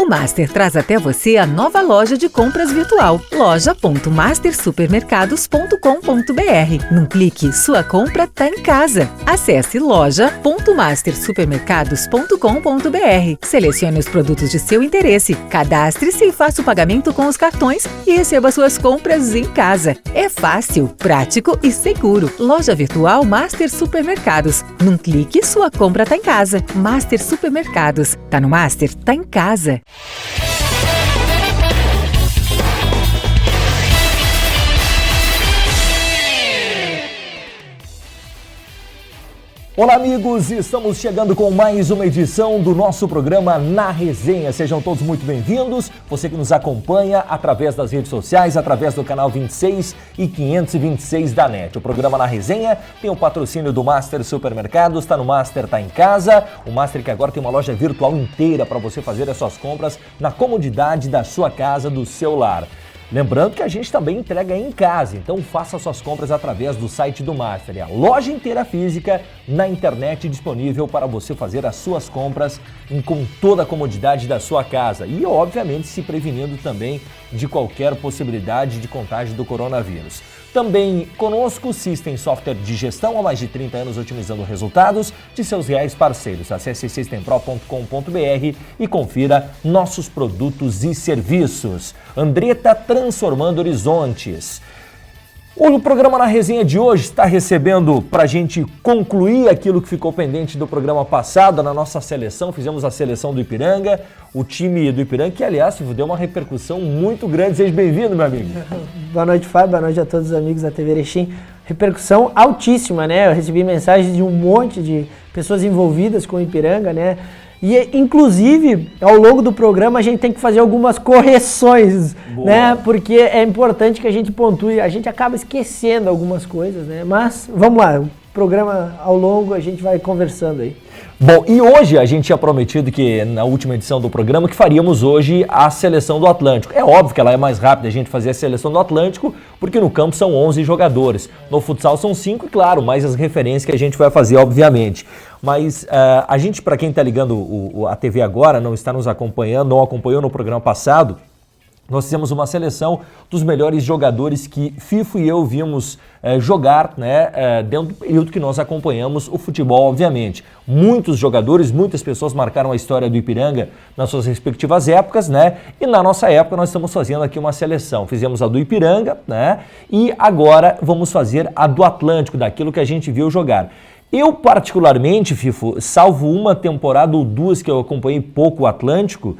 O Master traz até você a nova loja de compras virtual, loja.mastersupermercados.com.br. Num clique, sua compra tá em casa. Acesse loja.mastersupermercados.com.br. Selecione os produtos de seu interesse, cadastre-se e faça o pagamento com os cartões e receba suas compras em casa. É fácil, prático e seguro. Loja virtual Master Supermercados. Num clique, sua compra tá em casa. Master Supermercados. Tá no Master? Tá em casa. Olá amigos, estamos chegando com mais uma edição do nosso programa Na Resenha. Sejam todos muito bem-vindos. Você que nos acompanha através das redes sociais, através do canal 26 e 526 da NET. O programa Na Resenha tem o patrocínio do Master Supermercados, está no Master, tá em casa. O Master que agora tem uma loja virtual inteira para você fazer as suas compras na comodidade da sua casa, do seu lar. Lembrando que a gente também entrega em casa, então faça suas compras através do site do Master. É a loja inteira física na internet disponível para você fazer as suas compras com toda a comodidade da sua casa e, obviamente, se prevenindo também de qualquer possibilidade de contágio do coronavírus. Também conosco, System Software de Gestão, há mais de 30 anos otimizando resultados de seus reais parceiros. Acesse systempro.com.br e confira nossos produtos e serviços. Andretta Transformando Horizontes. O programa Na Resenha de hoje está recebendo, para a gente concluir aquilo que ficou pendente do programa passado, na nossa seleção, fizemos a seleção do Ipiranga, o time do Ipiranga, que aliás deu uma repercussão muito grande. Seja bem-vindo, meu amigo. Boa noite, Fábio, boa noite a todos os amigos da TV Erechim. Repercussão altíssima, né? Eu recebi mensagens de um monte de pessoas envolvidas com o Ipiranga, né? E, inclusive, ao longo do programa, a gente tem que fazer algumas correções, né? Porque é importante que a gente pontue, a gente acaba esquecendo algumas coisas, né? Mas, vamos lá, o programa ao longo a gente vai conversando aí. Bom, e hoje a gente tinha prometido que na última edição do programa que faríamos hoje a seleção do Atlântico. É óbvio que ela é mais rápida a gente fazer a seleção do Atlântico, porque no campo são 11 jogadores. No futsal são 5, e claro, mais as referências que a gente vai fazer, obviamente. Mas a gente, para quem está ligando a TV agora, não está nos acompanhando, não acompanhou no programa passado, nós fizemos uma seleção dos melhores jogadores que Fifo e eu vimos jogar, né, dentro do período que nós acompanhamos o futebol, obviamente. Muitos jogadores, muitas pessoas marcaram a história do Ipiranga nas suas respectivas épocas, né? E na nossa época nós estamos fazendo aqui uma seleção. Fizemos a do Ipiranga, né? E agora vamos fazer a do Atlântico, daquilo que a gente viu jogar. Eu, particularmente, Fifo, salvo uma temporada ou duas que eu acompanhei pouco o Atlântico,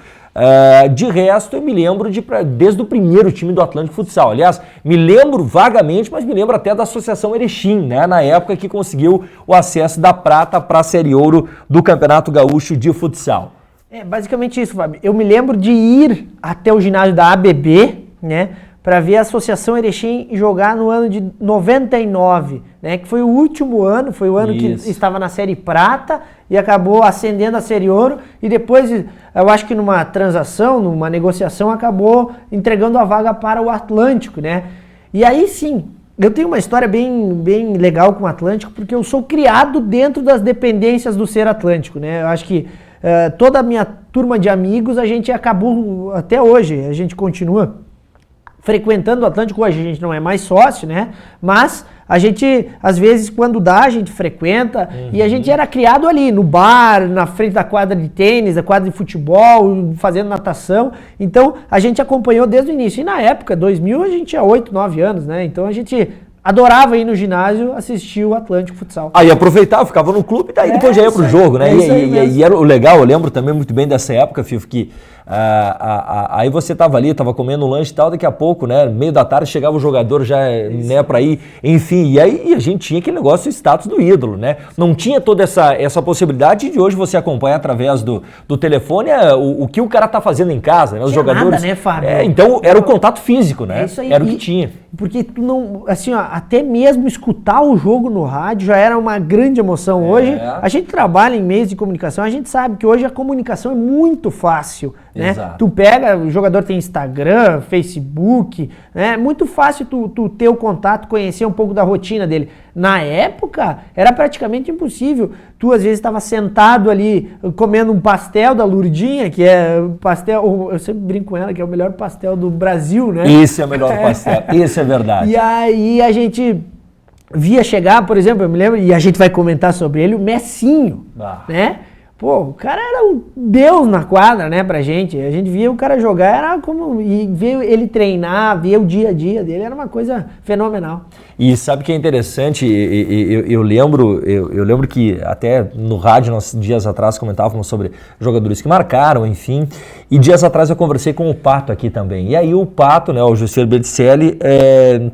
de resto eu me lembro desde o primeiro time do Atlântico Futsal. Aliás, me lembro vagamente, mas me lembro até da Associação Erechim, né? Na época que conseguiu o acesso da prata para a Série Ouro do Campeonato Gaúcho de Futsal. É basicamente isso, Fábio. Eu me lembro de ir até o ginásio da ABB, né? Para ver a Associação Erechim jogar no ano de 99, né, que foi o último ano, foi o ano que estava na Série Prata e acabou ascendendo a Série Ouro e depois, eu acho que numa transação, numa negociação, acabou entregando a vaga para o Atlântico, né? E aí sim, eu tenho uma história bem legal com o Atlântico, porque eu sou criado dentro das dependências do Ser Atlântico, né? Eu acho que toda a minha turma de amigos, a gente acabou, até hoje, a gente continua frequentando o Atlântico. Hoje a gente não é mais sócio, né? Mas a gente, às vezes, quando dá, a gente frequenta. E a gente era criado ali, no bar, na frente da quadra de tênis, da quadra de futebol, fazendo natação. Então, a gente acompanhou desde o início. E na época, 2000, a gente tinha 8, 9 anos, né? Então, a gente adorava ir no ginásio assistir o Atlântico Futsal. Aí aproveitava, ficava no clube e daí depois já ia pro jogo, né? E era o legal, eu lembro também muito bem dessa época, Fifo, que aí você tava ali, tava comendo um lanche e tal, daqui a pouco, né, meio da tarde chegava o jogador já, né, pra ir, enfim, e aí a gente tinha aquele negócio, o status do ídolo, né? Não tinha toda essa possibilidade de hoje você acompanhar através do telefone o que o cara tá fazendo em casa, né? Os jogadores. Nada, né, Fábio? Então era o contato físico, né? Isso aí, era o que tinha. Porque tu não, assim, ó, até mesmo escutar o jogo no rádio já era uma grande emoção. Hoje, a gente trabalha em meios de comunicação, a gente sabe que hoje a comunicação é muito fácil, né? Exato. Tu pega, o jogador tem Instagram, Facebook, né? É muito fácil tu ter o contato, conhecer um pouco da rotina dele. Na época, era praticamente impossível. Tu, às vezes, estava sentado ali, comendo um pastel da Lurdinha, que é o pastel, eu sempre brinco com ela, que é o melhor pastel do Brasil, né? Esse é o melhor pastel, isso é verdade. E aí a gente via chegar, por exemplo, eu me lembro, e a gente vai comentar sobre ele, o Messinho, né? Pô, o cara era um deus na quadra, né, pra gente. A gente via o cara jogar, era como... E ver ele treinar, ver o dia a dia dele, era uma coisa fenomenal. E sabe o que é interessante? Eu lembro que até no rádio, nós dias atrás comentávamos sobre jogadores que marcaram, enfim. E dias atrás eu conversei com o Pato aqui também. E aí o Pato, né, o José Berticelli,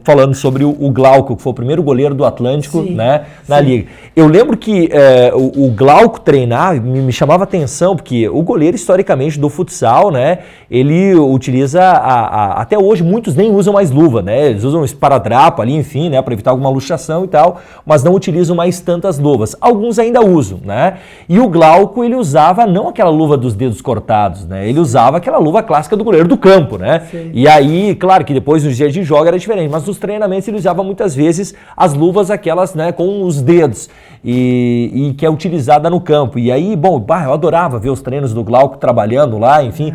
falando sobre o Glauco, que foi o primeiro goleiro do Atlântico, sim, né, na liga. Eu lembro que o Glauco treinar me chamava atenção, porque o goleiro, historicamente, do futsal, né, ele utiliza, até hoje, muitos nem usam mais luva, né, eles usam esparadrapo ali, enfim, né, para evitar alguma luxação e tal, mas não utilizam mais tantas luvas. Alguns ainda usam, né, e o Glauco, ele usava não aquela luva dos dedos cortados, né, ele usava aquela luva clássica do goleiro do campo, né, sim. E aí, claro que depois nos dias de jogo era diferente, mas nos treinamentos ele usava muitas vezes as luvas aquelas, né, com os dedos, e que é utilizada no campo. E aí, bom, eu adorava ver os treinos do Glauco trabalhando lá, enfim.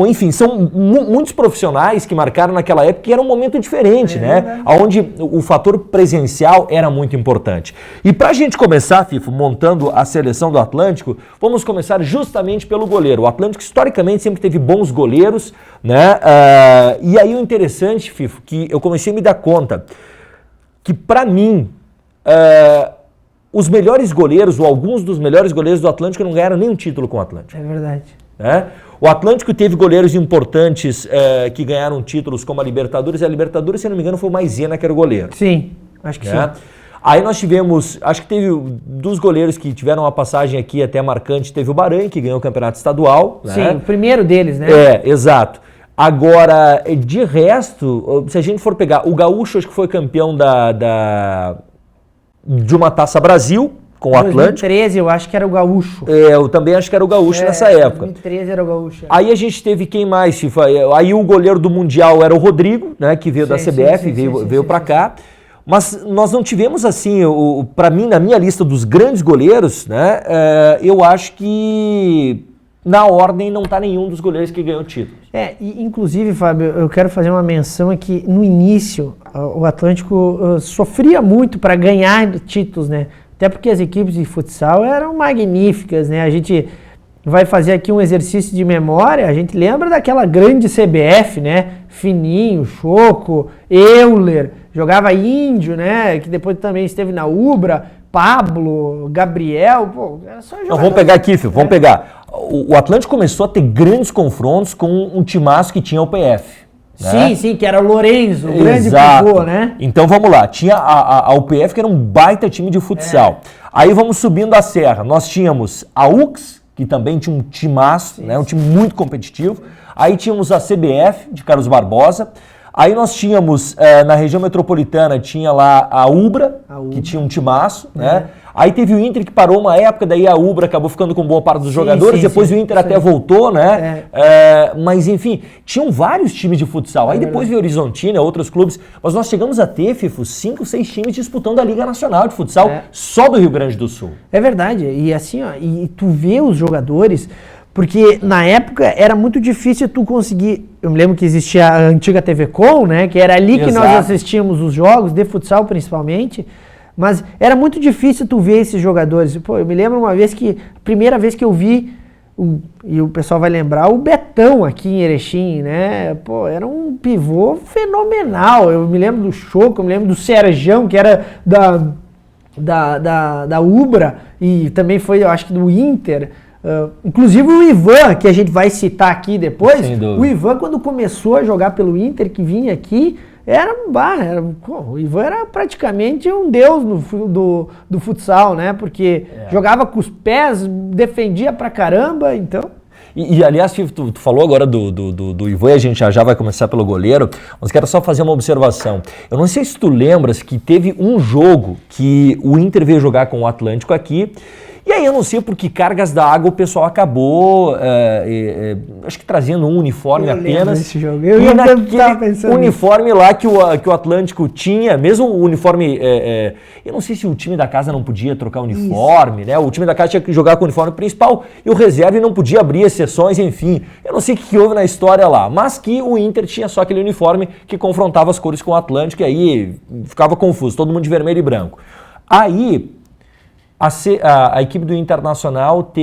Enfim, são muitos profissionais que marcaram naquela época que era um momento diferente, né? Onde o fator presencial era muito importante. E pra gente começar, Fifo, montando a seleção do Atlântico, vamos começar justamente pelo goleiro. O Atlântico, historicamente, sempre teve bons goleiros, né? E aí o interessante, Fifo, que eu comecei a me dar conta que, pra mim, os melhores goleiros, ou alguns dos melhores goleiros do Atlântico não ganharam nenhum título com o Atlântico. É verdade. O Atlântico teve goleiros importantes que ganharam títulos como a Libertadores. E a Libertadores, se não me engano, foi o Maisena que era o goleiro. Sim, acho que sim. Aí nós tivemos, acho que teve dos goleiros que tiveram uma passagem aqui até marcante, teve o Baran, que ganhou o campeonato estadual. Sim, o primeiro deles, né? Exato. Agora, de resto, se a gente for pegar, o Gaúcho acho que foi campeão de uma Taça Brasil com o Atlântico. 2013 eu acho que era o Gaúcho. Eu também acho que era o Gaúcho nessa época. 2013 era o Gaúcho. Aí a gente teve quem mais? Aí o goleiro do Mundial era o Rodrigo, né, que veio da CBF, veio para cá. Mas nós não tivemos assim, para mim, na minha lista dos grandes goleiros, né, eu acho que na ordem não está nenhum dos goleiros que ganhou títulos. E inclusive, Fábio, eu quero fazer uma menção aqui. No início, o Atlântico sofria muito para ganhar títulos, né? Até porque as equipes de futsal eram magníficas, né? A gente vai fazer aqui um exercício de memória, a gente lembra daquela grande CBF, né? Fininho, Choco, Euler, jogava Índio, né? Que depois também esteve na Ubra, Pablo, Gabriel, pô, era só jogador. Vamos pegar aqui, Fio, vamos pegar. O Atlântico começou a ter grandes confrontos com um timaço que tinha o PF. Né? Sim, que era o Lorenzo, o grande pivô, né? Então vamos lá, tinha a UPF que era um baita time de futsal. Aí vamos subindo a serra, nós tínhamos a UX, que também tinha um timaço, né? Um time muito competitivo. Aí tínhamos a CBF, de Carlos Barbosa. Aí nós tínhamos, na região metropolitana, tinha lá a Ubra, que tinha um timaço, né? Aí teve o Inter que parou uma época, daí a Ubra acabou ficando com boa parte dos jogadores, depois o Inter até voltou, né? Mas enfim, tinham vários times de futsal. Aí depois veio Horizontina, outros clubes, mas nós chegamos a ter, Fifo, 5, 6 times disputando a Liga Nacional de Futsal só do Rio Grande do Sul. É verdade, e assim, ó, e tu vê os jogadores... Porque na época era muito difícil tu conseguir... Eu me lembro que existia a antiga TV Com, né? Que era ali que nós assistíamos os jogos, de futsal principalmente. Mas era muito difícil tu ver esses jogadores. Pô, eu me lembro uma vez que... Primeira vez que eu vi... E o pessoal vai lembrar, o Betão aqui em Erechim, né? Pô, era um pivô fenomenal. Eu me lembro do Choco, eu me lembro do Serjão, que era da Ubra. E também foi, eu acho que do Inter... inclusive o Ivan, que a gente vai citar aqui depois, o Ivan quando começou a jogar pelo Inter, que vinha aqui, o Ivan era praticamente um deus do futsal, né? Porque jogava com os pés, defendia pra caramba, então... E aliás, tu falou agora do Ivan, a gente já vai começar pelo goleiro, mas quero só fazer uma observação. Eu não sei se tu lembras que teve um jogo que o Inter veio jogar com o Atlântico aqui, e aí eu não sei por que cargas da água o pessoal acabou, acho que trazendo um uniforme apenas. Esse jogo. Eu ia naquele uniforme lá que o Atlântico tinha, mesmo o uniforme, eu não sei se o time da casa não podia trocar uniforme, né? O time da casa tinha que jogar com o uniforme principal e o reserva não podia abrir exceções, enfim. Eu não sei o que houve na história lá, mas que o Inter tinha só aquele uniforme que confrontava as cores com o Atlântico e aí ficava confuso, todo mundo de vermelho e branco. Aí a equipe do Internacional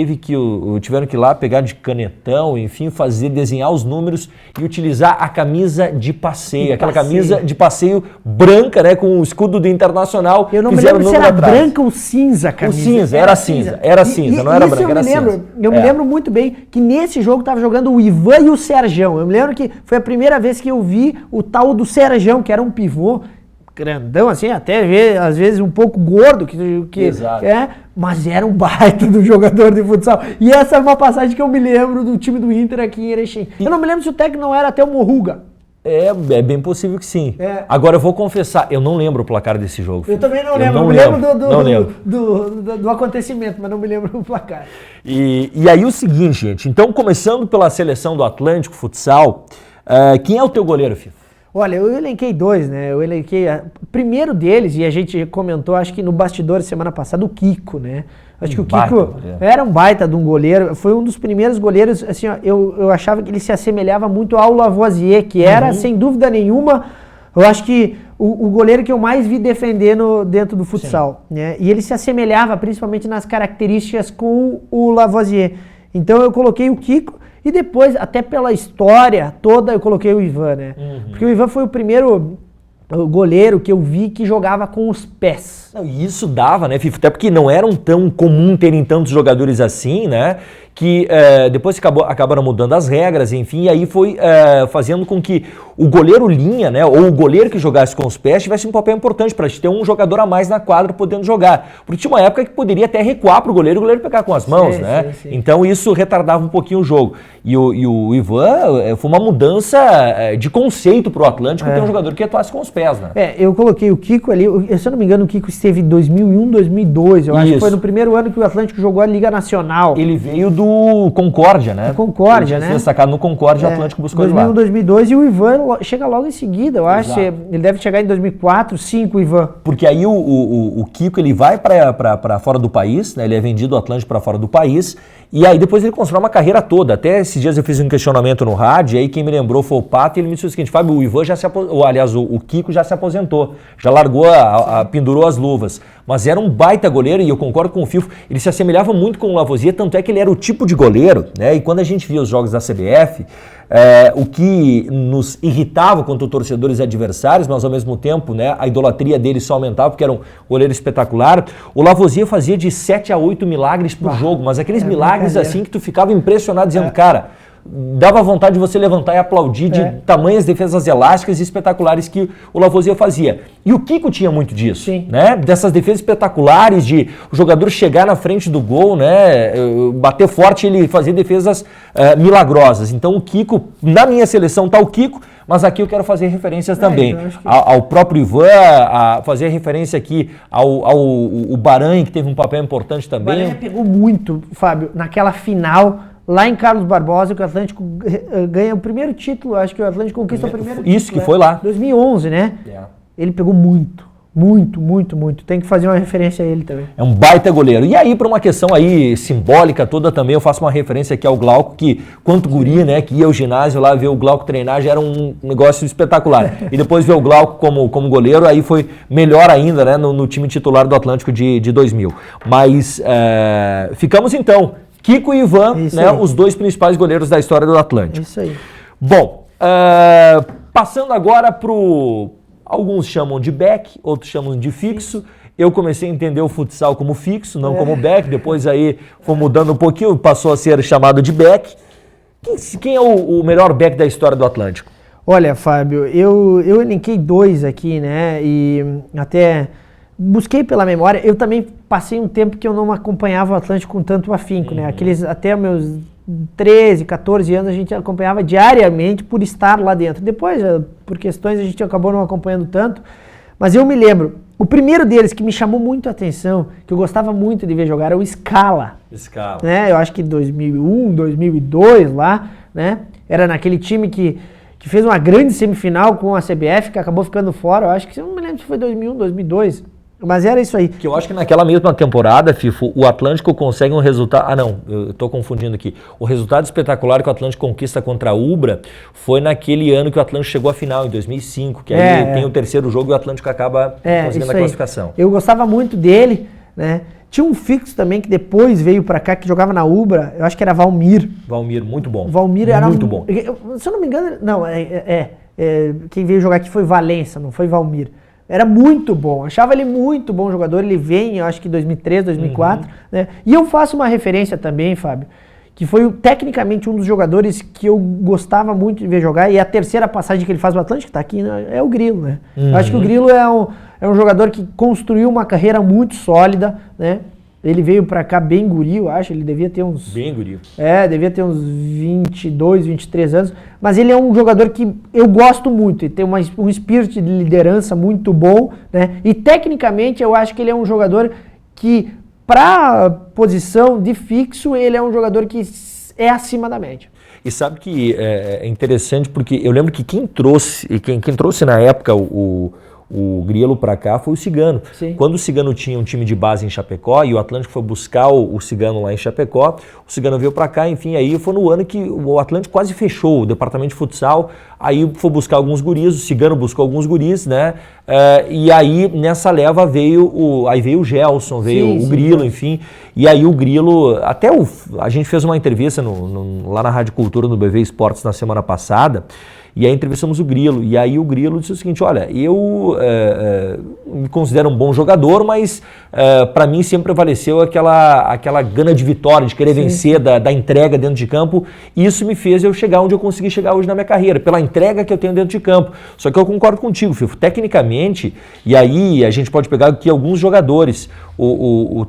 tiveram que ir lá pegar de canetão, enfim, desenhar os números e utilizar a camisa de passeio, camisa de passeio branca, né, com o escudo do Internacional. Eu não me lembro se era branca ou cinza a camisa. O cinza, era cinza, não era branca, era cinza. Eu me lembro muito bem que nesse jogo estava jogando o Ivan e o Serjão. Eu me lembro que foi a primeira vez que eu vi o tal do Serjão, que era um pivô grandão, assim, até às vezes um pouco gordo, mas era um baita do jogador de futsal. E essa é uma passagem que eu me lembro do time do Inter aqui em Erechim. Eu não me lembro se o técnico não era até o Morruga. É bem possível que sim. Agora eu vou confessar, eu não lembro o placar desse jogo. Eu também não lembro. Eu me lembro do acontecimento, mas não me lembro o placar. E aí o seguinte, gente, então começando pela seleção do Atlântico Futsal, quem é o teu goleiro, FIFA? Olha, eu elenquei dois, né? Eu elenquei o primeiro deles, e a gente comentou, acho que no bastidor semana passada, o Kiko, né? Acho que o Kiko era um baita de um goleiro, foi um dos primeiros goleiros, assim, ó, eu achava que ele se assemelhava muito ao Lavoisier, que era, sem dúvida nenhuma, eu acho que o goleiro que eu mais vi defendendo dentro do futsal, né? E ele se assemelhava principalmente nas características com o Lavoisier. Então eu coloquei o Kiko, e depois, até pela história toda, eu coloquei o Ivan, né? Porque o Ivan foi o primeiro goleiro que eu vi que jogava com os pés. E isso dava, né, FIFA? Até porque não eram tão comum terem tantos jogadores assim, né? Que depois acabaram mudando as regras, enfim, e aí foi fazendo com que o goleiro linha, né, ou o goleiro que jogasse com os pés tivesse um papel importante para ter um jogador a mais na quadra podendo jogar. Porque tinha uma época que poderia até recuar para o goleiro pegar com as mãos, né? Sim. Então isso retardava um pouquinho o jogo. E o Ivan foi uma mudança de conceito para o Atlântico ter um jogador que atuasse com os pés, né? Eu coloquei o Kiko ali, se eu não me engano o Kiko esteve em 2001, 2002, eu acho que foi no primeiro ano que o Atlântico jogou a Liga Nacional. Ele veio do Concórdia, né? Concórdia, né? Ele destacado no Concórdia, o Atlântico buscou 2001, 2002 e o Ivan chega logo em seguida, eu acho. Ele deve chegar em 2004, 2005, o Ivan. Porque aí o Kiko, ele vai para fora do país, né? Ele é vendido do Atlântico para fora do país, e aí depois ele constrói uma carreira toda. Até esses dias eu fiz um questionamento no rádio, e aí quem me lembrou foi o Pato, e ele me disse o seguinte: Fábio, o Ivan já se aposentou, aliás, o Kiko já se aposentou, já largou, pendurou as luvas. Mas era um baita goleiro, e eu concordo com o Fifo, ele se assemelhava muito com o Lavoisier, tanto é que ele era o tipo de goleiro, né? E quando a gente via os jogos da CBF, o que nos irritava quanto torcedores adversários, mas ao mesmo tempo, né, a idolatria dele só aumentava, porque era um goleiro espetacular. O Lavoisier fazia de 7 a 8 milagres por jogo, mas aqueles milagres assim que tu ficava impressionado, dizendo, cara, dava vontade de você levantar e aplaudir de tamanhas defesas elásticas e espetaculares que o Lavoisier fazia. E o Kiko tinha muito disso, né? Dessas defesas espetaculares, de o jogador chegar na frente do gol, né? Bater forte, ele fazia defesas milagrosas. Então o Kiko, na minha seleção tá o Kiko, mas aqui eu quero fazer referências também ao próprio Ivan, a fazer referência aqui ao Baranha, que teve um papel importante também. O Baranha pegou muito, Fábio, naquela final lá em Carlos Barbosa, que o Atlântico ganha o primeiro título, acho que o Atlântico conquista o primeiro título. Isso, que foi lá. 2011, né? Ele pegou muito. Tem que fazer uma referência a ele também. É um baita goleiro. E aí, para uma questão aí simbólica toda também, eu faço uma referência aqui ao Glauco, que quanto guri, né, que ia ao ginásio lá ver o Glauco treinar, já era um negócio espetacular. E depois ver o Glauco como goleiro, aí foi melhor ainda, né, no time titular do Atlântico de 2000. Mas ficamos então... Kiko e Ivan, né, os dois principais goleiros da história do Atlântico. Isso aí. Bom, passando agora para alguns chamam de back, outros chamam de fixo. Eu comecei a entender o futsal como fixo, não como back. Depois aí foi mudando um pouquinho, passou a ser chamado de back. Quem é o melhor back da história do Atlântico? Olha, Fábio, eu elenquei dois aqui, né, e até... busquei pela memória, eu também passei um tempo que eu não acompanhava o Atlântico com tanto afinco, né? Até meus 13, 14 anos a gente acompanhava diariamente por estar lá dentro. Depois, por questões, a gente acabou não acompanhando tanto. Mas eu me lembro, O primeiro deles que me chamou muito a atenção, que eu gostava muito de ver jogar, era o Scala. Scala. Né? Eu acho que 2001, 2002 lá, né? Era naquele time que fez uma grande semifinal com a CBF, que acabou ficando fora. Eu acho que, eu não me lembro se foi 2001, 2002. Mas era isso aí. Que eu acho que naquela mesma temporada, Fifo, o Atlântico consegue um resultado... Ah, não, eu tô confundindo aqui. O resultado espetacular que o Atlântico conquista contra a Ubra foi naquele ano que o Atlântico chegou à final, em 2005, que aí tem o terceiro jogo e o Atlântico acaba conseguindo a classificação. Eu gostava muito dele, né? Tinha um fixo também que depois veio pra cá, que jogava na Ubra, eu acho que era Valmir. Valmir, muito bom. Valmir era muito bom. Se eu não me engano, não, quem veio jogar aqui foi Valença, não foi Valmir. Era muito bom, achava ele muito bom jogador, ele vem, eu acho que 2003, 2004, né? E eu faço uma referência também, Fábio, que foi tecnicamente um dos jogadores que eu gostava muito de ver jogar, e a terceira passagem que ele faz no Atlântico, tá aqui, né, é o Grilo, né? Eu acho que o Grilo é um jogador que construiu uma carreira muito sólida, né? Ele veio pra cá bem guri, eu acho, ele devia ter uns... Bem guri. Devia ter uns 22, 23 anos, mas ele é um jogador que eu gosto muito, ele tem um espírito de liderança muito bom, né? E tecnicamente eu acho que ele é um jogador que, pra posição de fixo, ele é um jogador que é acima da média. E sabe que é interessante porque eu lembro que quem trouxe na época o Grilo para cá foi o Cigano. Sim. Quando o Cigano tinha um time de base em Chapecó e o Atlântico foi buscar o Cigano lá em Chapecó, o Cigano veio para cá, enfim, aí foi no ano que o Atlântico quase fechou o departamento de futsal, aí foi buscar alguns guris, o Cigano buscou alguns guris, né? E aí nessa leva veio o Gelson, veio o Grilo, enfim, e aí o Grilo, a gente fez uma entrevista lá na Rádio Cultura, no BV Esportes na semana passada, e aí entrevistamos o Grilo, e aí o Grilo disse o seguinte, olha, eu me considero um bom jogador, mas para mim sempre prevaleceu aquela gana de vitória, de querer vencer, da entrega dentro de campo, e isso me fez eu chegar onde eu consegui chegar hoje na minha carreira, pela entrega que eu tenho dentro de campo. Só que eu concordo contigo, Fifo, tecnicamente, e aí a gente pode pegar aqui alguns jogadores,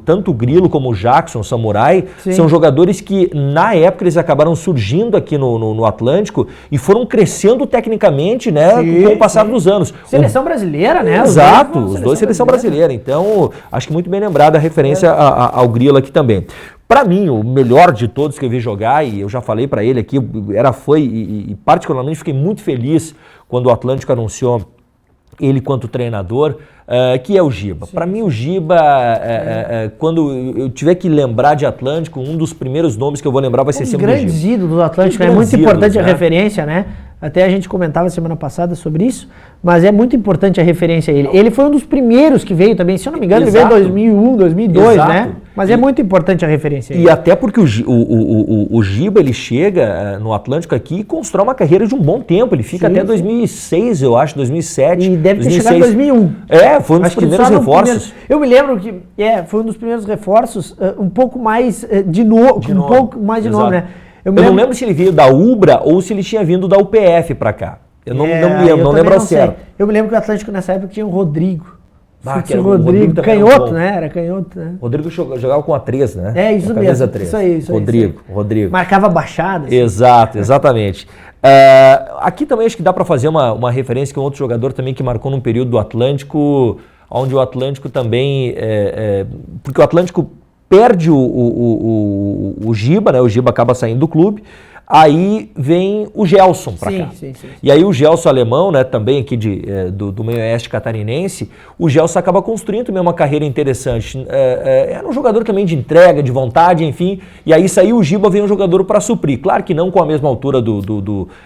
tanto o Grilo como o Jackson, o Samurai, são jogadores que na época eles acabaram surgindo aqui no Atlântico e foram crescendo tecnicamente, né, com o passar dos anos. Seleção brasileira, né? Exato, os dois seleção brasileira. Então, acho que muito bem lembrada a referência ao Grilo aqui também. Para mim, o melhor de todos que eu vi jogar, e eu já falei para ele aqui, e particularmente fiquei muito feliz quando o Atlântico anunciou ele quanto treinador, que é o Giba. Para mim o Giba, quando eu tiver que lembrar de Atlântico, um dos primeiros nomes que eu vou lembrar vai ser sempre o Giba. Grandes ídolos do Atlântico, é muito importante a referência, né? Até a gente comentava semana passada sobre isso, mas é muito importante a referência a ele. Ele foi um dos primeiros que veio também, se eu não me engano, ele veio em 2001, 2002, né? Mas é muito importante a referência a ele. E até porque o Giba, ele chega no Atlântico aqui e constrói uma carreira de um bom tempo. Ele fica até 2006, eu acho, 2007. E deve ter 2006. chegado em 2001. Foi um dos primeiros reforços. Eu me lembro que foi um dos primeiros reforços, um pouco mais de nome, um pouco mais de nome, né? Eu não lembro se ele veio da Ubra ou se ele tinha vindo da UPF para cá. Eu não lembro ao certo. Eu me lembro que o Atlético nessa época tinha o Rodrigo. Que era o Rodrigo canhoto, né? Era canhoto, né? Rodrigo jogava com a 3, né? Isso mesmo. 3. Isso aí. Rodrigo. Marcava baixadas. Exato, exatamente. Aqui também acho que dá para fazer uma referência com outro jogador também que marcou num período do Atlântico, onde o Atlântico também... porque o Atlântico perde o Giba, né? O Giba acaba saindo do clube. Aí vem o Gelson para cá. Sim. E aí o Gelson alemão, né, também aqui do meio oeste catarinense, o Gelson acaba construindo também uma carreira interessante. Era um jogador também de entrega, de vontade, enfim. E aí saiu o Giba, vem um jogador para suprir. Claro que não com a mesma altura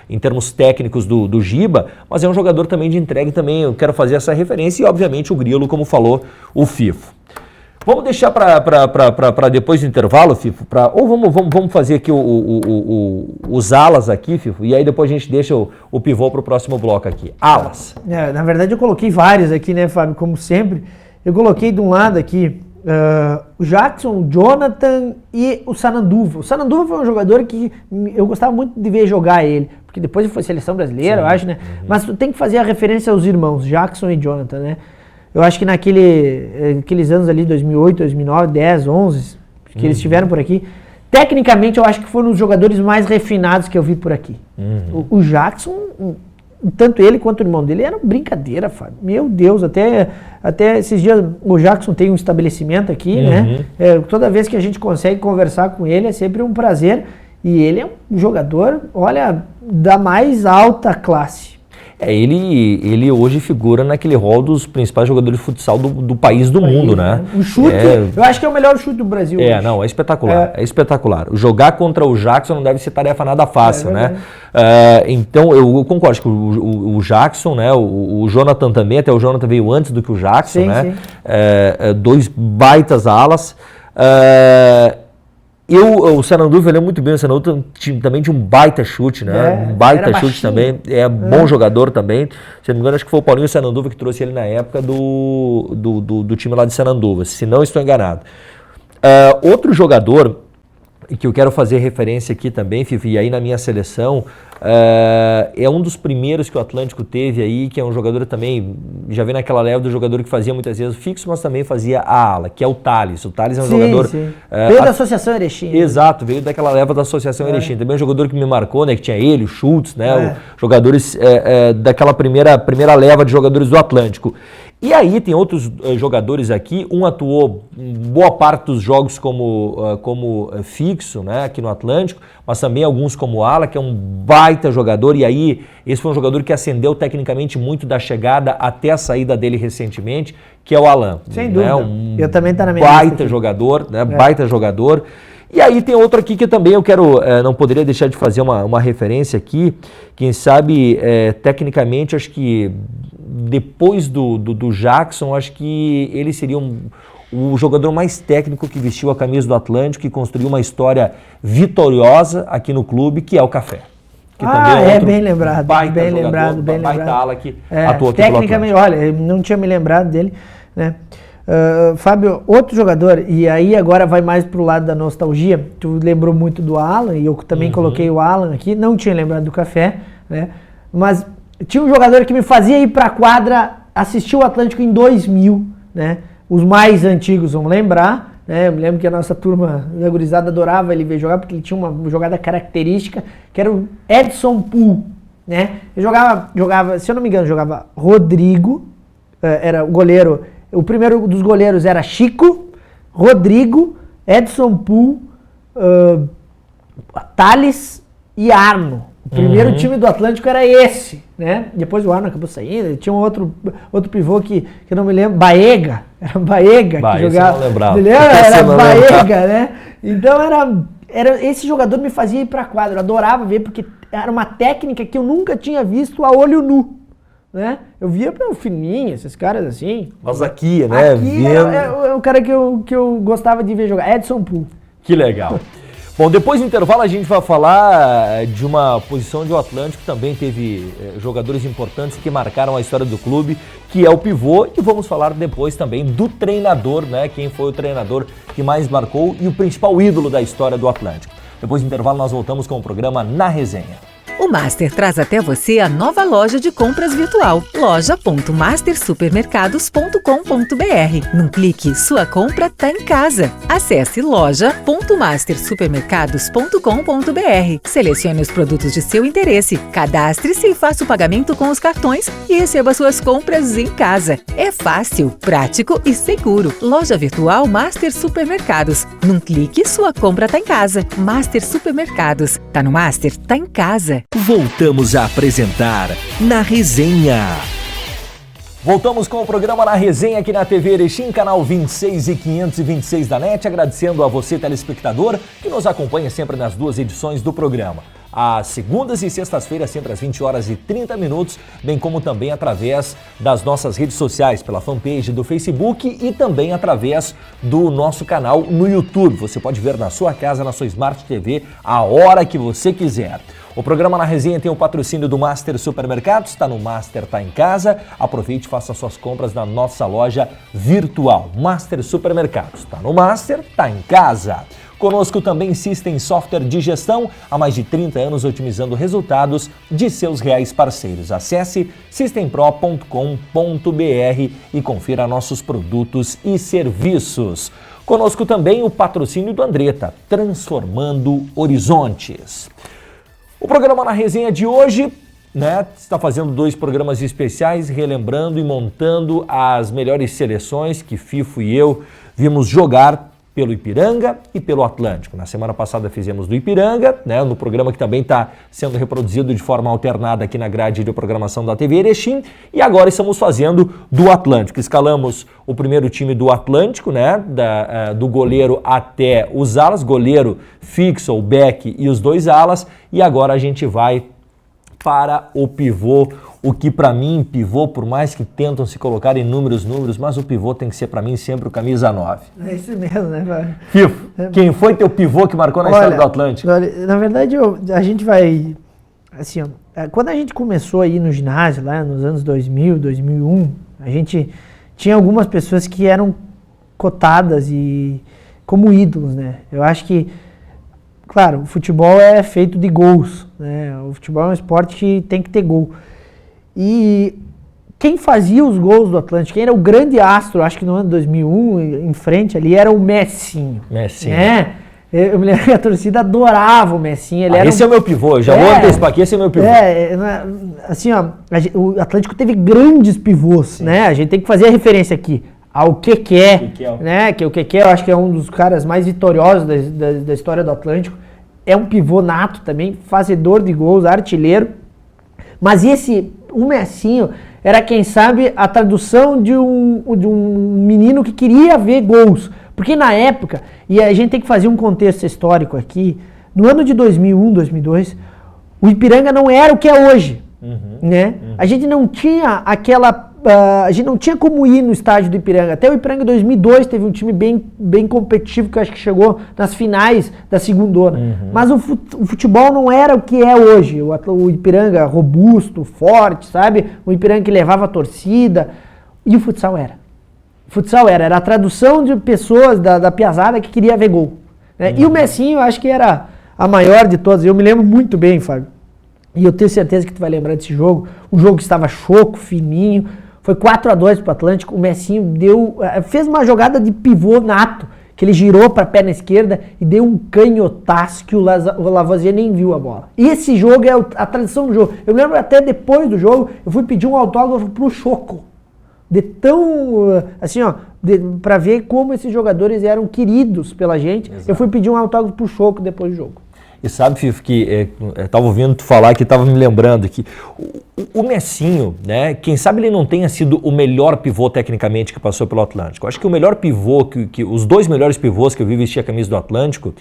em termos técnicos do Giba, mas é um jogador também de entrega e também eu quero fazer essa referência. E obviamente o Grilo, como falou o Fifo. Vamos deixar para depois do intervalo, Fifo? Ou vamos fazer aqui os alas aqui, Fifo, e aí depois a gente deixa o pivô para o próximo bloco aqui. Alas. Na verdade eu coloquei vários aqui, né, Fábio? Como sempre. Eu coloquei de um lado aqui o Jackson, o Jonathan e o Sananduva. O Sananduva foi um jogador que eu gostava muito de ver jogar ele, porque depois ele foi seleção brasileira, eu acho, né? Mas tu tem que fazer a referência aos irmãos, Jackson e Jonathan, né? Eu acho que naqueles anos ali, 2008, 2009, 10, 11, que eles estiveram por aqui, tecnicamente eu acho que foram os jogadores mais refinados que eu vi por aqui. O Jackson, tanto ele quanto o irmão dele eram brincadeira, Fábio. Meu Deus, até esses dias o Jackson tem um estabelecimento aqui, né? Toda vez que a gente consegue conversar com ele é sempre um prazer. E ele é um jogador, olha, da mais alta classe. Ele hoje figura naquele rol dos principais jogadores de futsal do país, do mundo, né? O chute, eu acho que é o melhor chute do Brasil hoje. É espetacular, é espetacular. Jogar contra o Jackson não deve ser tarefa nada fácil, né? Então, eu concordo que o Jackson, né? O Jonathan também, até o Jonathan veio antes do que o Jackson, né? Sim. Dois baitas alas. O Sananduva, ele é muito bem, o Sananduva também tinha um baita chute, né? Um baita chute também, bom jogador também. Se não me engano, acho que foi o Paulinho Sananduva que trouxe ele na época do time lá de Sananduva, se não estou enganado. Outro jogador que eu quero fazer referência aqui também, Fifi, e aí na minha seleção, é um dos primeiros que o Atlântico teve aí, que é um jogador também, já vem naquela leva do jogador que fazia muitas vezes fixo, mas também fazia a ala, que é o Thales. O Thales é um jogador... Veio da Associação Erechim. Exato, veio daquela leva da Associação Erechim. Também é um jogador que me marcou, né, que tinha ele, o Schultz, né, jogadores daquela primeira leva de jogadores do Atlântico. E aí tem outros jogadores aqui, um atuou boa parte dos jogos como fixo, né, aqui no Atlântico, mas também alguns como ala, que é um baita jogador, e aí esse foi um jogador que ascendeu tecnicamente muito da chegada até a saída dele recentemente, que é o Alan. Sem dúvida, eu também tá na minha baita jogador, né, baita jogador. E aí tem outro aqui que também eu quero, não poderia deixar de fazer uma referência aqui, quem sabe, tecnicamente, acho que depois do Jackson, acho que ele seria o jogador mais técnico que vestiu a camisa do Atlântico e construiu uma história vitoriosa aqui no clube, que é o Café. Que também é bem lembrado, bem lembrado. Baita ala que atuou aqui tecnicamente, olha, eu não tinha me lembrado dele, né? Fábio, outro jogador, e aí agora vai mais pro lado da nostalgia, tu lembrou muito do Alan, e eu também coloquei o Alan aqui, não tinha lembrado do Café, né? Mas tinha um jogador que me fazia ir pra quadra, assistir o Atlântico em 2000, né? Os mais antigos vão lembrar, né? Eu me lembro que a nossa turma da gurizada adorava ele ver jogar, porque ele tinha uma jogada característica, que era o Edson Pool, né? Ele jogava, se eu não me engano, jogava Rodrigo, era o goleiro. O primeiro dos goleiros era Chico, Rodrigo, Edson Pool, Thales e Arno. O primeiro time do Atlântico era esse, né? Depois o Arno acabou saindo, tinha um outro pivô que eu não me lembro, Baega, era Baega que jogava. Não lembrava. Era Baega, né? Então esse jogador me fazia ir pra quadra, eu adorava ver, porque era uma técnica que eu nunca tinha visto a olho nu. Né? Eu via o Fininho, esses caras assim. Mas aqui, né? Aqui é o cara que eu gostava de ver jogar, Edson Pool. Que legal. Bom, depois do intervalo a gente vai falar de uma posição onde o Atlântico também teve jogadores importantes que marcaram a história do clube, que é o pivô, e vamos falar depois também do treinador, né? Quem foi o treinador que mais marcou e o principal ídolo da história do Atlântico. Depois do intervalo nós voltamos com o programa Na Resenha. O Master traz até você a nova loja de compras virtual, loja.mastersupermercados.com.br. Num clique, sua compra tá em casa. Acesse loja.mastersupermercados.com.br. Selecione os produtos de seu interesse, cadastre-se e faça o pagamento com os cartões e receba suas compras em casa. É fácil, prático e seguro. Loja virtual Master Supermercados. Num clique, sua compra tá em casa. Master Supermercados. Tá no Master? Tá em casa. Voltamos a apresentar Na Resenha. Voltamos com o programa Na Resenha aqui na TV Erechim, canal 26 e 526 da NET, agradecendo a você, telespectador, que nos acompanha sempre nas duas edições do programa. Às segundas e sextas-feiras, sempre às 20 horas e 30 minutos, bem como também através das nossas redes sociais, pela fanpage do Facebook e também através do nosso canal no YouTube. Você pode ver na sua casa, na sua Smart TV, a hora que você quiser. O programa Na Resenha tem o patrocínio do Master Supermercados, está no Master, tá em casa. Aproveite e faça suas compras na nossa loja virtual. Master Supermercados, está no Master, tá em casa. Conosco também System Software de Gestão, há mais de 30 anos otimizando resultados de seus reais parceiros. Acesse systempro.com.br e confira nossos produtos e serviços. Conosco também o patrocínio do Andretta, transformando horizontes. O programa Na Resenha de hoje né, está fazendo 2 programas especiais, relembrando e montando as melhores seleções que Fifo e eu vimos jogar pelo Ipiranga e pelo Atlântico. Na semana passada fizemos do Ipiranga, né, no programa que também está sendo reproduzido de forma alternada aqui na grade de programação da TV Erechim, e agora estamos fazendo do Atlântico. Escalamos o primeiro time do Atlântico, né, do goleiro até os alas, goleiro fixo, o back e os 2 alas, e agora a gente vai para o pivô, o que para mim, pivô, por mais que tentam se colocar inúmeros números, mas o pivô tem que ser para mim sempre o camisa 9. É isso mesmo, né, Fábio? Fifo, quem foi teu pivô que marcou na história do Atlântico? Olha, na verdade, a gente vai, assim, ó, quando a gente começou a ir no ginásio, lá nos anos 2000, 2001, a gente tinha algumas pessoas que eram cotadas e como ídolos, né? Eu acho que, claro, o futebol é feito de gols, né? O futebol é um esporte que tem que ter gol. E quem fazia os gols do Atlântico, quem era o grande astro, acho que no ano 2001, em frente ali, era o Messinho. Messinho. Né? Eu me lembro que a torcida adorava o Messinho. Ele era esse é o meu pivô, eu já vou antecipar aqui, esse é o meu pivô. Assim, ó, o Atlântico teve grandes pivôs, sim, né? A gente tem que fazer a referência aqui ao Keké, né? Que o Keké eu acho que é um dos caras mais vitoriosos da história do Atlântico. É um pivô nato também, fazedor de gols, artilheiro. Mas o Messinho era, quem sabe, a tradução de um menino que queria ver gols. Porque na época, e a gente tem que fazer um contexto histórico aqui, no ano de 2001, 2002, o Ipiranga não era o que é hoje. Né? A gente não tinha a gente não tinha como ir no estádio do Ipiranga. Até o Ipiranga em 2002 teve um time bem competitivo, que eu acho que chegou nas finais da segundona. Mas o futebol não era o que é hoje. O Ipiranga robusto, forte, sabe? O Ipiranga que levava a torcida. E o futsal era. O futsal era a tradução de pessoas da piazada que queria ver gol. Né? E o Messinho, eu acho que era a maior de todas. Eu me lembro muito bem, Fábio. E eu tenho certeza que tu vai lembrar desse jogo. O jogo estava choco, fininho. Foi 4-2 pro Atlântico. O Messinho fez uma jogada de pivô nato, que ele girou para a perna esquerda e deu um canhotaço que o Lavoisier nem viu a bola. E esse jogo é a tradição do jogo. Eu me lembro até depois do jogo, eu fui pedir um autógrafo pro Choco. De tão, assim, ó, para ver como esses jogadores eram queridos pela gente. Exato. Eu fui pedir um autógrafo pro Choco depois do jogo. E sabe, Fifo, que estava ouvindo tu falar, que estava me lembrando que o Messinho, né, quem sabe ele não tenha sido o melhor pivô tecnicamente que passou pelo Atlântico. Acho que o melhor pivô, os 2 melhores pivôs que eu vi vestir a camisa do Atlântico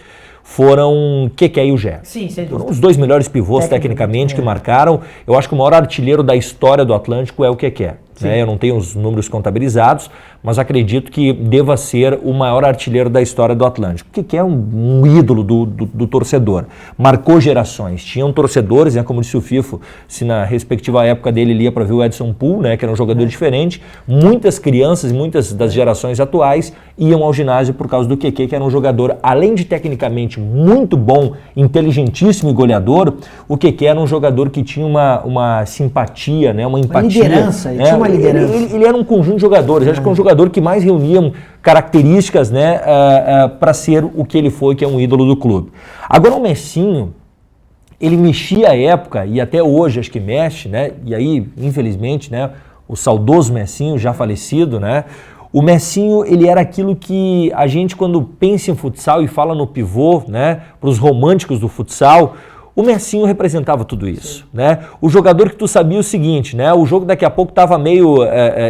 foram Keké e o Gé. Sim, sem dúvida. Foram os 2 melhores pivôs tecnicamente que marcaram. Eu acho que o maior artilheiro da história do Atlântico é o Keké. Né? Eu não tenho os números contabilizados, mas acredito que deva ser o maior artilheiro da história do Atlântico. O Keké é um ídolo do torcedor. Marcou gerações. Tinham torcedores, né, como disse o Fifo, se na respectiva época dele ele ia para ver o Edson Poole, né, que era um jogador diferente. Muitas crianças, muitas das gerações atuais iam ao ginásio por causa do Keké, que era um jogador, além de tecnicamente muito bom, inteligentíssimo e goleador, o Keké era um jogador que tinha uma simpatia, né, uma empatia. Uma liderança, ele tinha uma liderança. Ele era um conjunto de jogadores, acho que é um jogador que mais reunia características, né, para ser o que ele foi, que é um ídolo do clube. Agora o Messinho, ele mexia à época, e até hoje acho que mexe, né, e aí, infelizmente, né, o saudoso Messinho, já falecido, né, o Messinho, ele era aquilo que a gente, quando pensa em futsal e fala no pivô, né, para os românticos do futsal, o Messinho representava tudo isso, né? O jogador que tu sabia o seguinte, né? O jogo daqui a pouco estava meio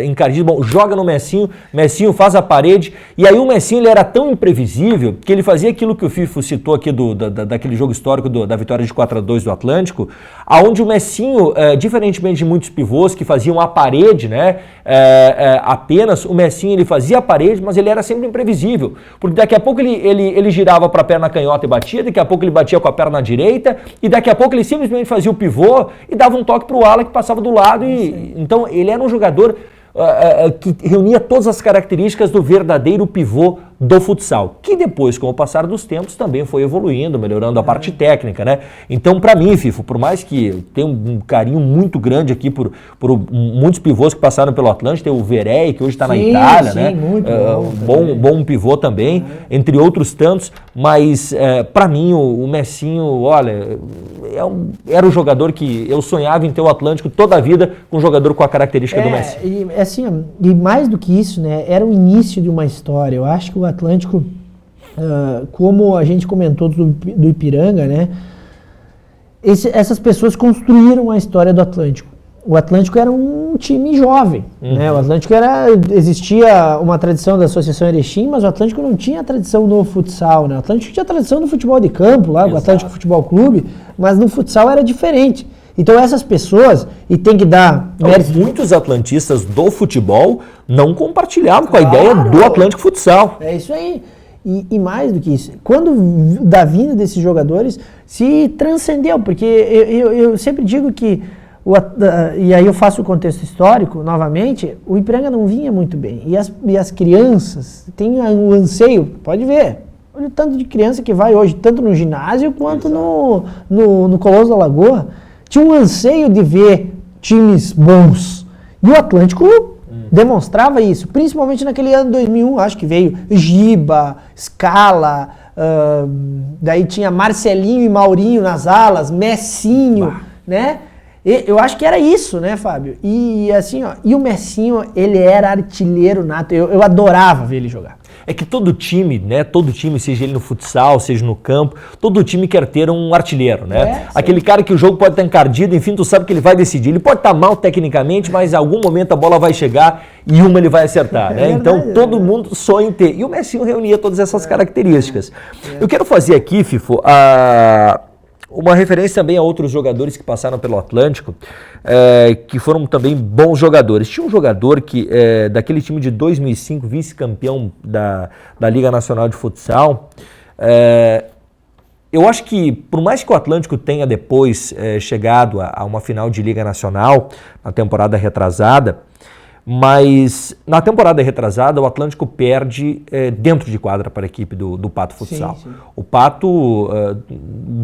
encardido, bom, joga no Messinho, Messinho faz a parede, e aí o Messinho ele era tão imprevisível que ele fazia aquilo que o Fifo citou aqui daquele jogo histórico da vitória de 4-2 do Atlântico, aonde o Messinho, diferentemente de muitos pivôs que faziam a parede, né? Apenas o Messinho ele fazia a parede, mas ele era sempre imprevisível, porque daqui a pouco ele girava para a perna canhota e batia, daqui a pouco ele batia com a perna direita, e daqui a pouco ele simplesmente fazia o pivô e dava um toque para o ala que passava do lado. Então ele era um jogador que reunia todas as características do verdadeiro pivô do futsal, que depois, com o passar dos tempos, também foi evoluindo, melhorando a parte técnica, né? Então, para mim, Fifo, por mais que eu tenha um carinho muito grande aqui por muitos pivôs que passaram pelo Atlântico, tem o Verei, que hoje está na Itália, né? Muito bom pivô também, entre outros tantos, mas para mim o Messinho, olha, era o jogador que eu sonhava em ter o Atlântico toda a vida, com um jogador com a característica do Messi. E, assim, e mais do que isso, né, era o início de uma história. Eu acho que o Atlântico, como a gente comentou do Ipiranga, né, essas pessoas construíram a história do Atlântico. O Atlântico era um time jovem, né? O Atlântico existia uma tradição da Associação Erechim, mas o Atlântico não tinha tradição no futsal, né? O Atlântico tinha tradição no futebol de campo, lá, o Atlântico Futebol Clube, mas no futsal era diferente. Então essas pessoas, e tem que dar mérito. Muitos atlantistas do futebol não compartilhavam com a ideia do Atlântico Futsal. É isso aí. E mais do que isso, quando da vinda desses jogadores, se transcendeu, porque eu sempre digo que, e aí eu faço o contexto histórico novamente, o Ipiranga não vinha muito bem. E as crianças têm um anseio, pode ver, olha o tanto de criança que vai hoje, tanto no ginásio quanto no Colosso da Lagoa, tinha um anseio de ver times bons. E o Atlântico demonstrava isso, principalmente naquele ano 2001, acho que veio Giba, Scala, daí tinha Marcelinho e Maurinho nas alas, Messinho, né? Eu acho que era isso, né, Fábio? E assim, ó, e o Messinho, ele era artilheiro nato, eu adorava ver ele jogar. É que todo time, né, seja ele no futsal, seja no campo, todo time quer ter um artilheiro, né? Aquele cara que o jogo pode estar encardido, enfim, tu sabe que ele vai decidir. Ele pode estar mal tecnicamente, mas em algum momento a bola vai chegar e ele vai acertar, né? Então todo mundo sonha em ter. E o Messinho reunia todas essas características. Eu quero fazer aqui, Fifo, uma referência também a outros jogadores que passaram pelo Atlântico, que foram também bons jogadores. Tinha um jogador que, daquele time de 2005, vice-campeão da Liga Nacional de Futsal. Eu acho que, por mais que o Atlântico tenha depois chegado a uma final de Liga Nacional, na temporada retrasada, mas na temporada retrasada o Atlântico perde dentro de quadra para a equipe do Pato Futsal. Sim. O Pato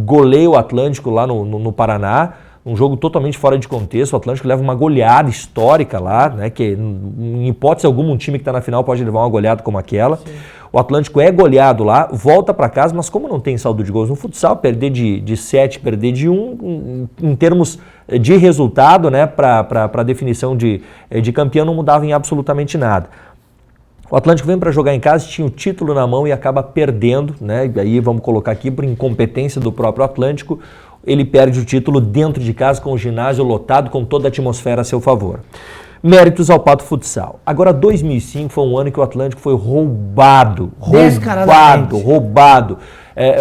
goleia o Atlântico lá no Paraná, um jogo totalmente fora de contexto. O Atlântico leva uma goleada histórica lá, né, que em hipótese alguma um time que está na final pode levar uma goleada como aquela. Sim. O Atlântico é goleado lá, volta para casa, mas como não tem saldo de gols no futsal, perder de 7, perder de 1, em termos de resultado, né, para a definição de campeão não mudava em absolutamente nada. O Atlântico vem para jogar em casa, tinha o título na mão e acaba perdendo, né, e aí vamos colocar aqui por incompetência do próprio Atlântico, ele perde o título dentro de casa com o ginásio lotado, com toda a atmosfera a seu favor. Méritos ao Pato Futsal. Agora, 2005 foi um ano que o Atlântico foi roubado.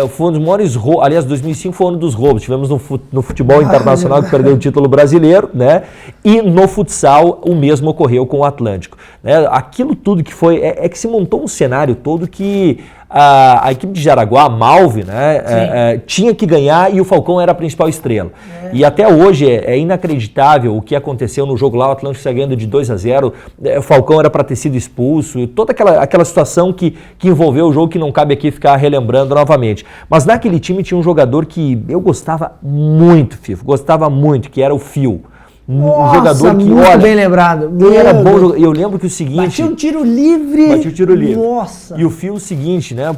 Foi um dos maiores roubos. Aliás, 2005 foi o ano dos roubos. Tivemos no futebol internacional que perdeu o título brasileiro, né? E no futsal o mesmo ocorreu com o Atlântico. Né? Aquilo tudo que foi... É que se montou um cenário todo que a equipe de Jaraguá, a Malve, né, tinha que ganhar e o Falcão era a principal estrela. E até hoje é inacreditável o que aconteceu no jogo lá, o Atlântico está ganhando de 2-0, o Falcão era para ter sido expulso, toda aquela situação que envolveu o jogo que não cabe aqui ficar relembrando novamente. Mas naquele time tinha um jogador que eu gostava muito, Fifo, que era o Fio. Um jogador que, olha, bem lembrado. Ele era bom. Eu lembro que o seguinte... Batia um tiro livre. Nossa. E o Fio, o seguinte, né?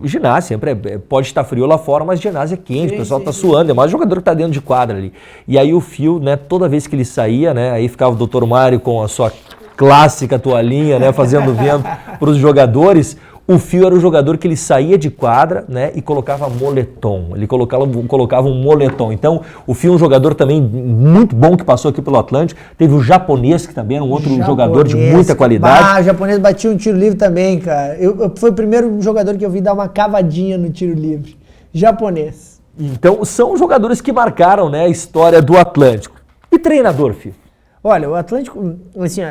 O ginásio sempre pode estar frio lá fora, mas ginásio é quente, o pessoal tá suando. É mais jogador que tá dentro de quadra ali. E aí o Fio, né? Toda vez que ele saía, né? Aí ficava o Dr. Mário com a sua clássica toalhinha, né? Fazendo vento para os jogadores. O Fio era o jogador que ele saía de quadra, né, e colocava moletom. Ele colocava um moletom. Então, o Fio é um jogador também muito bom que passou aqui pelo Atlântico. Teve o Japonês, que também era um outro jogador de muita qualidade. O Japonês batia um tiro livre também, cara. Foi o primeiro jogador que eu vi dar uma cavadinha no tiro livre. Japonês. Então, são jogadores que marcaram, né, a história do Atlântico. E treinador, Fio? Olha, o Atlântico, assim,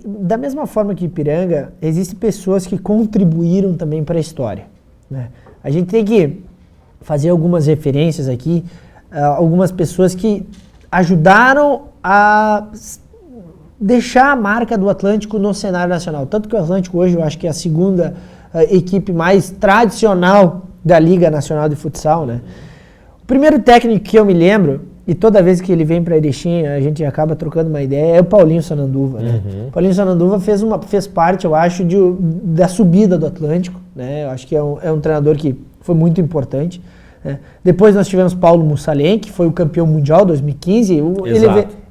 da mesma forma que Ipiranga, existem pessoas que contribuíram também para a história, né? A gente tem que fazer algumas referências aqui, algumas pessoas que ajudaram a deixar a marca do Atlântico no cenário nacional. Tanto que o Atlântico hoje, eu acho que é a segunda equipe mais tradicional da Liga Nacional de Futsal, né? O primeiro técnico que eu me lembro, e toda vez que ele vem para Erechim, a gente acaba trocando uma ideia, é o Paulinho Sananduva, né? O Paulinho Sananduva fez parte, eu acho, da subida do Atlântico, né? Eu acho que é um treinador que foi muito importante. Depois nós tivemos Paulo Mussalem, que foi o campeão mundial 2015.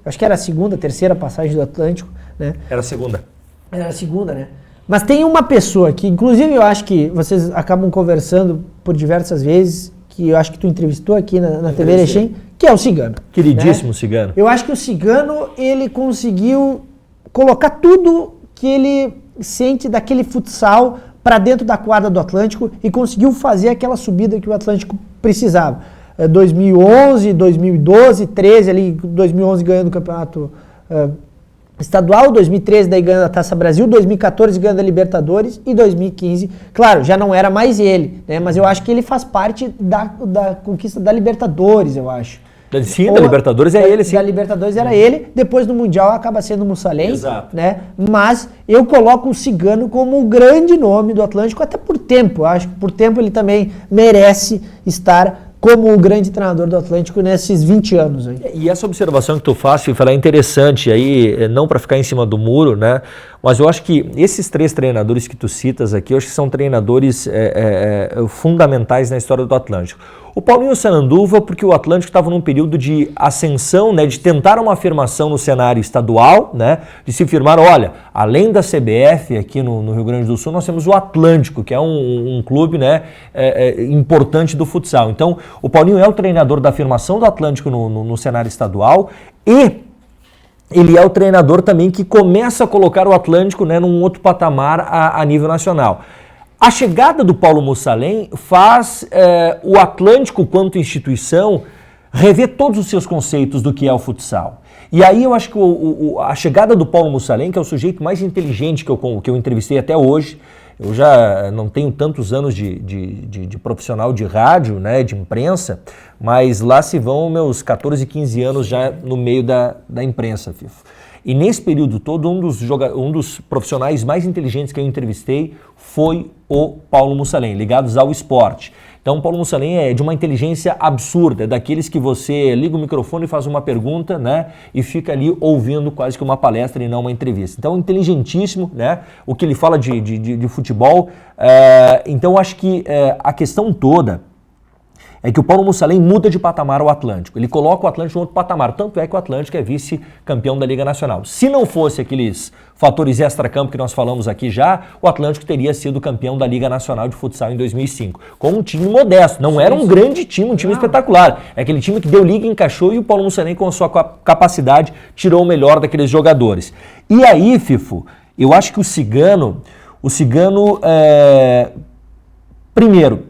Acho que era a segunda, terceira passagem do Atlântico, né? Era a segunda. Era a segunda, né? Mas tem uma pessoa que, inclusive, eu acho que vocês acabam conversando por diversas vezes, que eu acho que tu entrevistou aqui na TV Erechim, que é o Cigano. Queridíssimo, né? Cigano. Eu acho que o Cigano, ele conseguiu colocar tudo que ele sente daquele futsal para dentro da quadra do Atlântico e conseguiu fazer aquela subida que o Atlântico precisava. 2011, 2012, 13 ali, 2011 ganhando o campeonato estadual, 2013 daí ganhando a Taça Brasil, 2014 ganhando a Libertadores e 2015, claro, já não era mais ele, né? Mas eu acho que ele faz parte da conquista da Libertadores, eu acho. Sim, da Libertadores é ele, sim. Da Libertadores era ele, depois do Mundial acaba sendo o Mussalem, né? Mas eu coloco o Cigano como o grande nome do Atlântico, até por tempo, eu acho que por tempo ele também merece estar como o grande treinador do Atlântico nesses 20 anos aí. E essa observação que tu faz, Fifa, é interessante aí, não para ficar em cima do muro, né? Mas eu acho que esses 3 treinadores que tu citas aqui, eu acho que são treinadores fundamentais na história do Atlântico. O Paulinho Sananduva, porque o Atlântico estava num período de ascensão, né, de tentar uma afirmação no cenário estadual, né, de se firmar, olha, além da CBF aqui no Rio Grande do Sul, nós temos o Atlântico, que é um clube, né, importante do futsal. Então, o Paulinho é o treinador da afirmação do Atlântico no cenário estadual e ele é o treinador também que começa a colocar o Atlântico, né, num outro patamar a nível nacional. A chegada do Paulo Mussalem faz o Atlântico, quanto instituição, rever todos os seus conceitos do que é o futsal. E aí eu acho que a chegada do Paulo Mussalem, que é o sujeito mais inteligente que eu entrevistei até hoje, eu já não tenho tantos anos de profissional de rádio, né, de imprensa, mas lá se vão meus 14, 15 anos já no meio da imprensa, Fifo. E nesse período todo, um dos profissionais mais inteligentes que eu entrevistei foi o Paulo Mussalem, ligados ao esporte. Então, o Paulo Mussalem é de uma inteligência absurda, é daqueles que você liga o microfone e faz uma pergunta, né, e fica ali ouvindo quase que uma palestra e não uma entrevista. Então, inteligentíssimo, né, o que ele fala de futebol. Então, acho que a questão toda é que o Paulo Mussalem muda de patamar ao Atlântico. Ele coloca o Atlântico em outro patamar. Tanto é que o Atlântico é vice-campeão da Liga Nacional. Se não fosse aqueles fatores extra-campo que nós falamos aqui já, o Atlântico teria sido campeão da Liga Nacional de Futsal em 2005. Com um time modesto. Não era um grande time, um time espetacular. É aquele time que deu liga, encaixou e o Paulo Mussalem, com a sua capacidade, tirou o melhor daqueles jogadores. E aí, Fifo, eu acho que o Cigano, primeiro,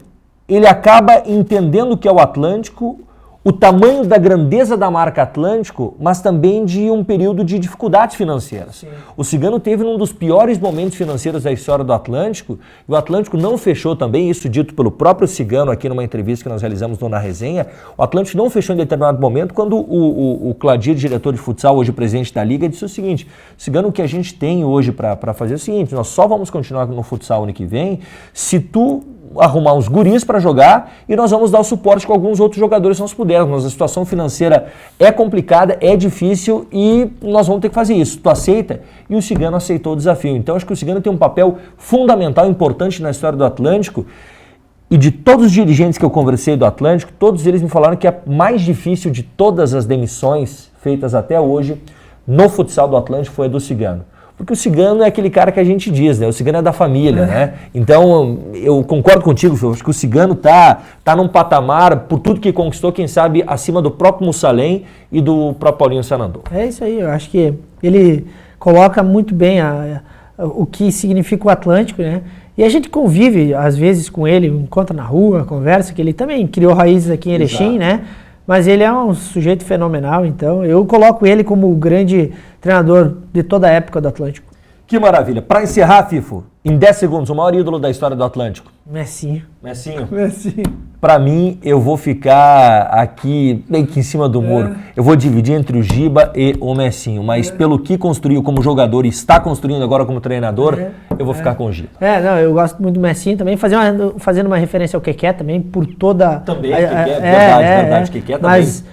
ele acaba entendendo o que é o Atlântico, o tamanho da grandeza da marca Atlântico, mas também de um período de dificuldades financeiras. Sim. O Cigano teve um dos piores momentos financeiros da história do Atlântico, e o Atlântico não fechou também, isso dito pelo próprio Cigano aqui numa entrevista que nós realizamos Na Resenha, o Atlântico não fechou em determinado momento quando o Cladir, diretor de futsal, hoje presidente da Liga, disse o seguinte: Cigano, o que a gente tem hoje para fazer é o seguinte, nós só vamos continuar no futsal ano que vem se tu arrumar uns guris para jogar e nós vamos dar o suporte com alguns outros jogadores se nós pudermos. Mas a situação financeira é complicada, é difícil e nós vamos ter que fazer isso. Tu aceita? E o Cigano aceitou o desafio. Então acho que o Cigano tem um papel fundamental, importante na história do Atlântico. E de todos os dirigentes que eu conversei do Atlântico, todos eles me falaram que a mais difícil de todas as demissões feitas até hoje no futsal do Atlântico foi a do Cigano. Porque o Cigano é aquele cara que a gente diz, né? O Cigano é da família, né? Então, eu concordo contigo, Fio. Acho que o Cigano tá num patamar, por tudo que conquistou, quem sabe, acima do próprio Mussalem e do próprio Paulinho Sananduva. É isso aí, eu acho que ele coloca muito bem o que significa o Atlântico, né? E a gente convive, às vezes, com ele, encontra na rua, conversa, que ele também criou raízes aqui em Erechim, né? Mas ele é um sujeito fenomenal, então eu coloco ele como o grande treinador de toda a época do Atlântico. Que maravilha. Para encerrar, Fifo, em 10 segundos, o maior ídolo da história do Atlântico. Messinho. Messinho? Messinho. Pra mim, eu vou ficar aqui, bem que em cima do muro. Eu vou dividir entre o Giba e o Messinho. Mas pelo que construiu como jogador e está construindo agora como treinador, eu vou ficar com o Giba. Não, eu gosto muito do Messinho também. Fazendo uma referência ao Keké também, por toda... Também, verdade, Keké também. Mas,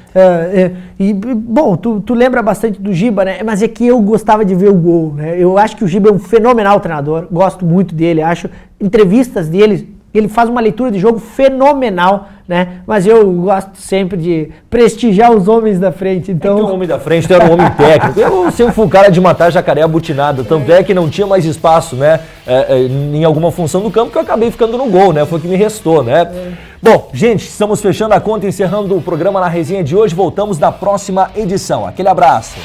bom, tu lembra bastante do Giba, né? Mas é que eu gostava de ver o gol, né? Eu acho que o Giba é um fenomenal treinador. Gosto muito dele, acho entrevistas dele... Ele faz uma leitura de jogo fenomenal, né? Mas eu gosto sempre de prestigiar os homens da frente. Então, o homem da frente era um homem técnico. Eu sempre fui um cara de matar jacaré abutinado. Tanto é que não tinha mais espaço, né? Em alguma função do campo, que eu acabei ficando no gol, né? Foi o que me restou, né? Bom, gente, estamos fechando a conta, encerrando o programa Na Resenha de hoje. Voltamos na próxima edição. Aquele abraço.